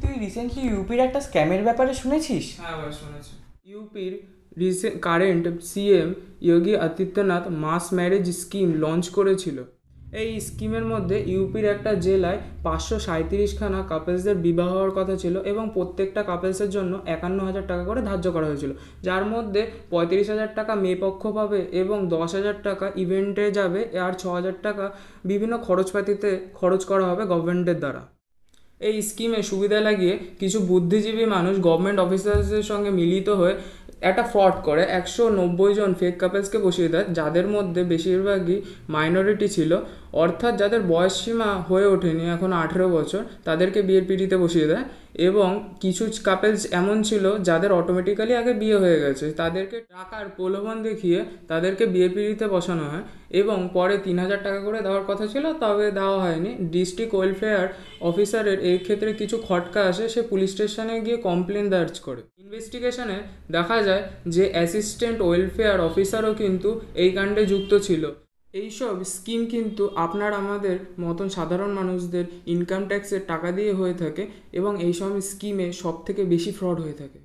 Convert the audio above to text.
তুই রিসেন্টলি ইউপির একটা স্ক্যামের ব্যাপারে শুনেছিস? হ্যাঁ ভাই শুনেছি। ইউপির কারেন্ট সিএম যোগী আদিত্যনাথ মাস ম্যারেজ স্কিম লঞ্চ করেছিল। এই স্কিমের মধ্যে ইউপির একটা জেলায় 537খানা কাপলসদের বিবাহ হওয়ার কথা ছিল এবং প্রত্যেকটা কাপলসের জন্য 51,000 টাকা করে ধার্য করা হয়েছিল, যার মধ্যে 35,000 টাকা মেয়ে পক্ষ পাবে এবং 10,000 টাকা ইভেন্টে যাবে, আর 6,000 টাকা বিভিন্ন খরচপাতিতে খরচ করা হবে গভর্নমেন্টের দ্বারা। এই স্কিমে সুবিধা লাগিয়ে কিছু বুদ্ধিজীবী মানুষ গভর্নমেন্ট অফিসার্সের সঙ্গে মিলিত হয়ে একটা ফ্রড করে 190 জন ফেক কাপলসকে বসিয়ে দেয়, যাদের মধ্যে বেশিরভাগই মাইনরিটি ছিল, অর্থাৎ যাদের বয়স সীমা হয়ে ওঠেনি এখন 18 বছর, তাদেরকে বিয়ের পিঁড়িতে বসিয়ে দেয়। এবং কিছু কাপলস এমন ছিল যাদের অটোমেটিক্যালি আগে বিয়ে হয়ে গেছে, তাদেরকে টাকার প্রলোভন দেখিয়ে তাদেরকে বিয়ের পিঁড়িতে বসানো হয় এবং পরে 3,000 টাকা করে দেওয়ার কথা ছিল, তবে দেওয়া হয়নি। ডিস্ট্রিক্ট ওয়েলফেয়ার অফিসারের এই ক্ষেত্রে কিছু খটকা আসে, সে পুলিশ স্টেশনে গিয়ে কমপ্লেন দার্জ করে। ইনভেস্টিগেশনে দেখা যায় যে অ্যাসিস্ট্যান্ট ওয়েলফেয়ার অফিসারও কিন্তু এই কাণ্ডে যুক্ত ছিল। এইসব স্কিম কিন্তু আপনার আমাদের মতন সাধারণ মানুষদের ইনকাম ট্যাক্সের টাকা দিয়ে হয়ে থাকে এবং এইসব স্কিমে সব থেকে বেশি ফ্রড হয়ে থাকে।